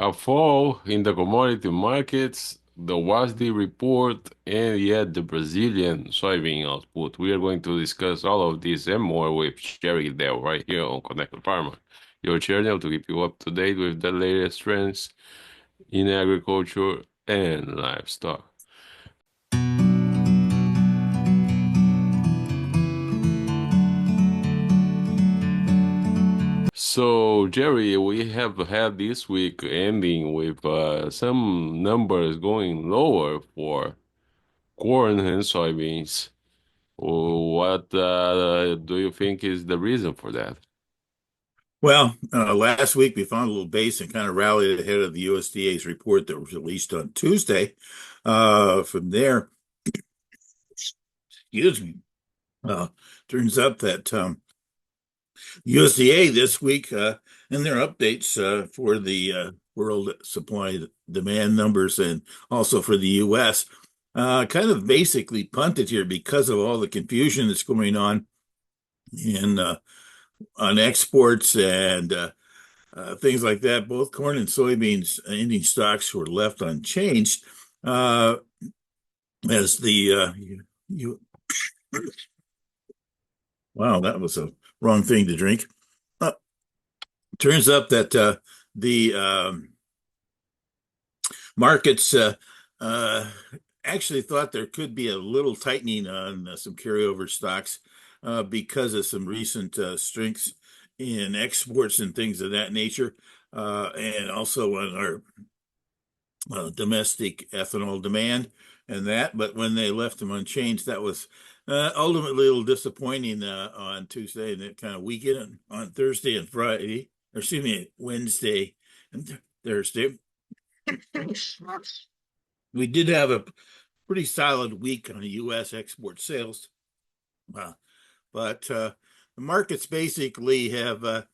A fall in the commodity markets, the WASDE report, and yet the Brazilian soybean output. We are going to discuss all of this and more with Jerry Gidel right here on Connected Farmer, your channel to keep you up to date with the latest trends in agriculture and livestock. So, Jerry, we have had this week ending with some numbers going lower for corn and soybeans. What do you think is the reason for that? Well, last week we found a little base and kind of rallied ahead of the USDA's report that was released on Tuesday. From there, excuse me, uh, turns out that USDA this week in their updates for the world supply demand numbers and also for the U.S. Kind of basically punted here because of all the confusion that's going on in on exports and things like that. Both corn and soybeans ending stocks were left unchanged uh, as the you, wow, that was a wrong thing to drink. Uh, Turns up that the markets uh, actually thought there could be a little tightening on some carryover stocks because of some recent strengths in exports and things of that nature, and also on our domestic ethanol demand and that. But when they left them unchanged, that was ultimately a little disappointing on Tuesday, and it kind of weakened on Thursday and Friday, or excuse me, Wednesday and Thursday. We did have a pretty solid week on U.S. export sales, uh, but the markets basically have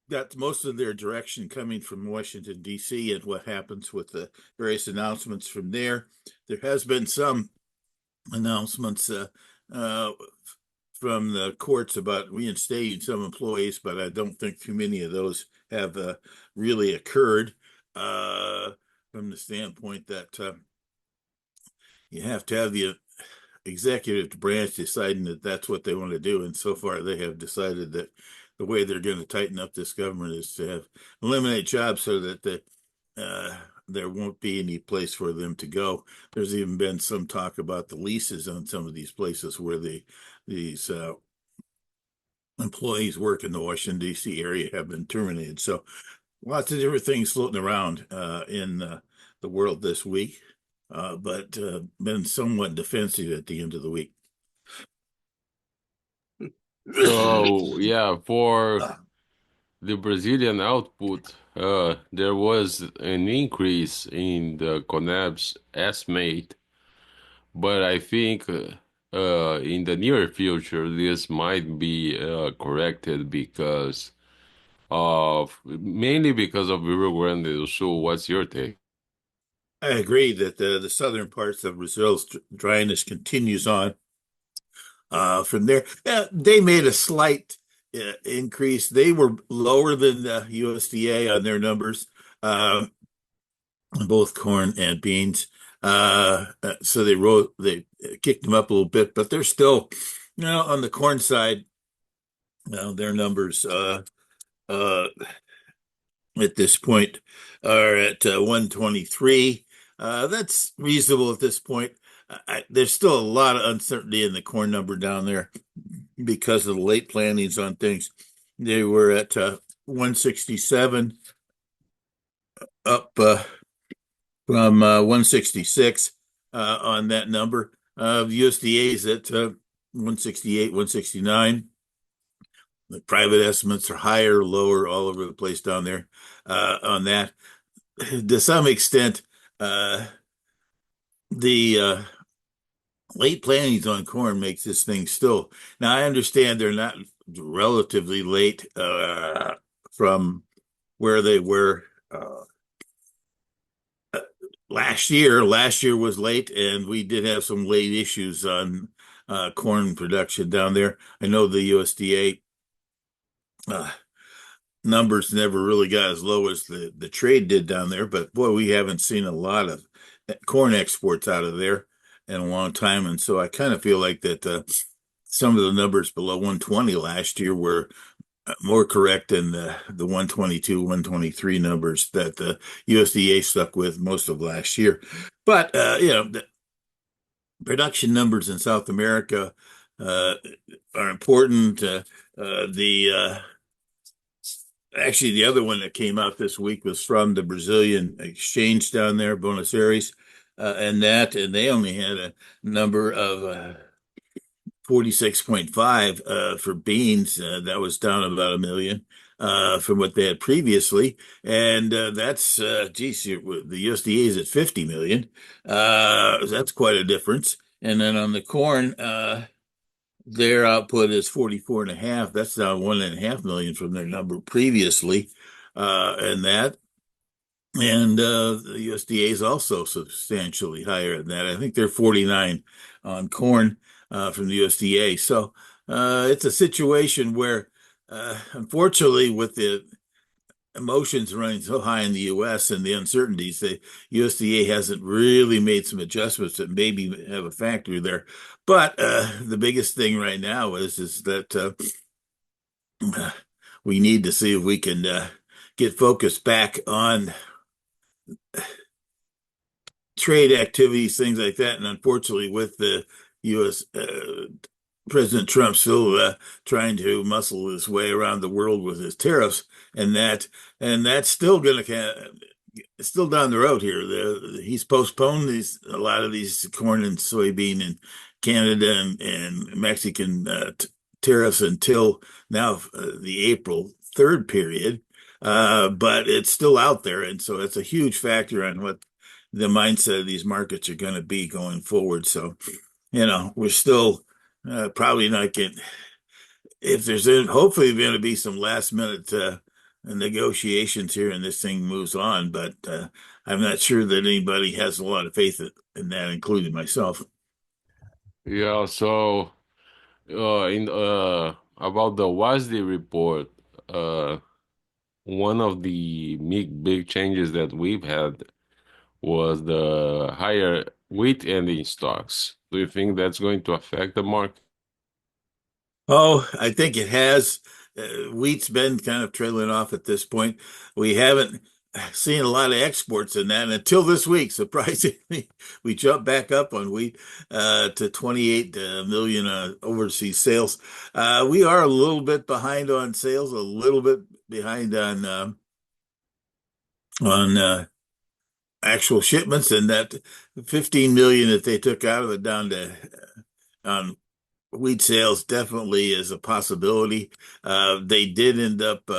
got most of their direction coming from Washington, D.C., and what happens with the various announcements from there. There has been some announcements uh, from the courts about reinstating some employees, but I don't think too many of those have really occurred from the standpoint that you have to have the executive branch deciding that that's what they want to do. And so far, they have decided that the way they're going to tighten up this government is to have eliminate jobs so that there won't be any place for them to go. There's even been some talk about the leases on some of these places where these employees work in the Washington D.C. area have been terminated. So lots of different things floating around in the world this week, but been somewhat defensive at the end of the week. So, yeah, for the Brazilian output, there was an increase in the CONAB's estimate, but I think in the near future this might be corrected because of mainly because of Rio Grande do Sul. What's your take? I agree that the southern parts of Brazil's dryness continues on. From there, they made a slight increase. They were lower than the USDA on their numbers, both corn and beans. So they kicked them up a little bit, but they're still, on the corn side, their numbers uh, at this point are at 123. That's reasonable at this point. There's still a lot of uncertainty in the corn number down there because of the late plantings on things. They were at 167 up from 166 on that number. USDA is at 168, 169. The private estimates are higher, lower, all over the place down there on that. To some extent, the late plantings on corn makes this thing still. Now, I understand they're not relatively late from where they were last year. Last year was late, and we did have some late issues on corn production down there. I know the USDA numbers never really got as low as the trade did down there. But boy, we haven't seen a lot of corn exports out of there in a long time. And so I kind of feel like that some of the numbers below 120 last year were more correct than the 122, 123 numbers that the USDA stuck with most of last year. But, the production numbers in South America uh, are important. The Actually, the other one that came out this week was from the Brazilian exchange down there, Buenos Aires, and they only had a number of 46.5 for beans. That was down about a million from what they had previously. And that's, geez, the USDA is at 50 million. That's quite a difference. And then on the corn, their output is 44 and a half. That's down 1.5 million from their number previously. And that and the USDA is also substantially higher than that. I think they're 49 on corn from the USDA. So it's a situation where, unfortunately, with the emotions running so high in the U.S. and the uncertainties, the USDA hasn't really made some adjustments that maybe have a factor there. But the biggest thing right now is that we need to see if we can get focused back on trade activities, things like that. And unfortunately, with the U.S. President Trump still trying to muscle his way around the world with his tariffs, and that's still going to still down the road here. He's postponed a lot of these corn and soybean and Canada and Mexican tariffs until now, the April 3rd period. But it's still out there, and so it's a huge factor on what the mindset of these markets are going to be going forward. So, we're still probably not getting, if there's hopefully going to be some last minute negotiations here and this thing moves on, but I'm not sure that anybody has a lot of faith in that, including myself. Yeah, so in about the WASDE report, one of the big changes that we've had was the higher wheat ending stocks. Do you think that's going to affect the market? Oh, I think it has. Wheat's been kind of trailing off at this point. We haven't seen a lot of exports in that until this week. Surprisingly, we jumped back up on wheat to 28 million overseas sales. We are a little bit behind on sales, a little bit behind on actual shipments, and that 15 million that they took out of it down to on wheat sales definitely is a possibility. They did end up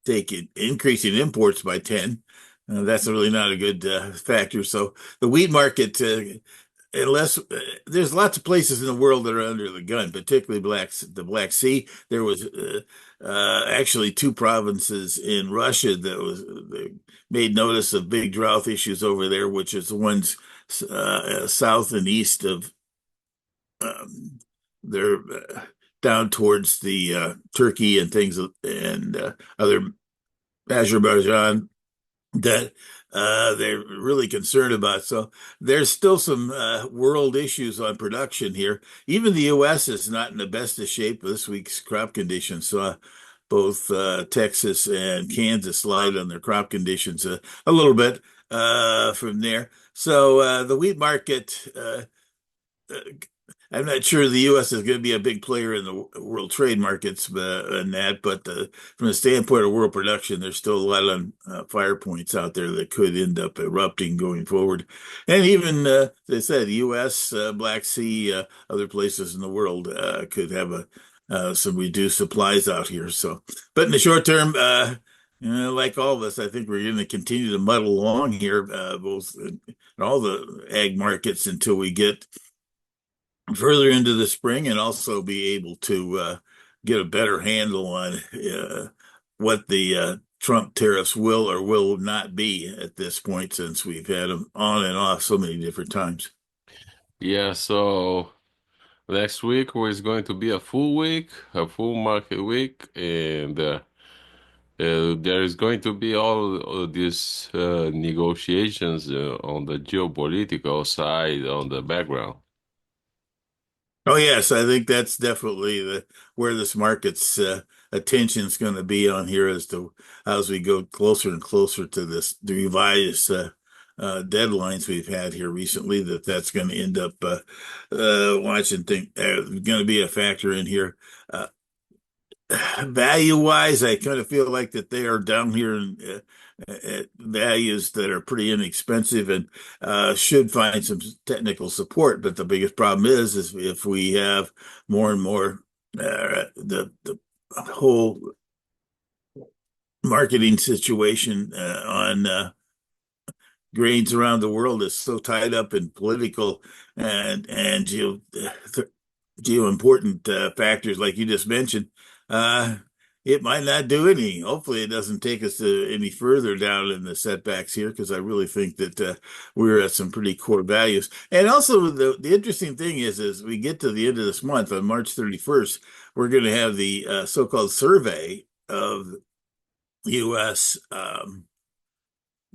taking increasing imports by 10. That's really not a good factor. So the wheat market, unless there's lots of places in the world that are under the gun, particularly the Black Sea. There was actually two provinces in Russia that was they made notice of big drought issues over there, which is the ones south and east of they're down towards the Turkey and things and other Azerbaijan that they're really concerned about. So there's still some world issues on production here. Even the U.S. is not in the best of shape this week's crop conditions. So both Texas and Kansas slide on their crop conditions a little bit from there. So the wheat market I'm not sure the U.S. is going to be a big player in the world trade markets in that, but from the standpoint of world production, there's still a lot of fire points out there that could end up erupting going forward. And even, as I said, U.S., Black Sea, other places in the world could have some reduced supplies out here. So, but in the short term, like all of us, I think we're going to continue to muddle along here, both in all the ag markets until we get further into the spring and also be able to get a better handle on what the Trump tariffs will or will not be at this point, since we've had them on and off so many different times. Yeah, so next week is going to be a full week, a full market week, and There is going to be all these negotiations on the geopolitical side on the background. Oh yes, I think that's definitely the where this market's attention is going to be on here as we go closer and closer to the revised deadlines we've had here recently. That's going to end up watching think going to be a factor in here. Uh, Value wise, I kind of feel like that they are down here at values that are pretty inexpensive and should find some technical support. But the biggest problem is if we have more and more the whole marketing situation on grains around the world is so tied up in political and geo-important factors like you just mentioned, uh, it might not do any. Hopefully, it doesn't take us any further down in the setbacks here, because I really think that we're at some pretty core values. And also, the interesting thing is we get to the end of this month on March 31st, we're going to have the so-called survey of U.S.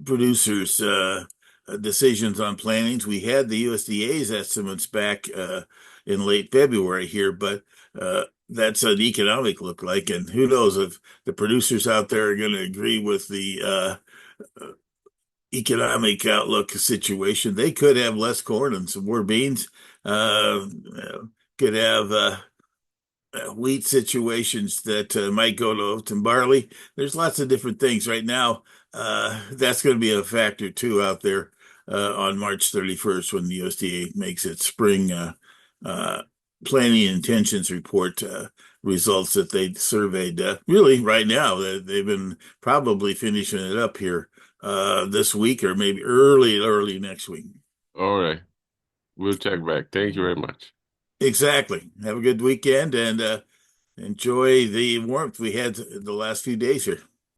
Producers' decisions on plantings. We had the USDA's estimates back in late February here, but that's an economic look like, and who knows if the producers out there are going to agree with the economic outlook situation. They could have less corn and some more beans. Could have wheat situations that might go to oats and barley. There's lots of different things right now. That's going to be a factor too out there on March 31st when the USDA makes its spring uh, planning intentions report results that they surveyed. Really, right now, they've been probably finishing it up here this week or maybe early next week. All right, we'll check back. Thank you very much. Exactly. Have a good weekend and enjoy the warmth we had the last few days here.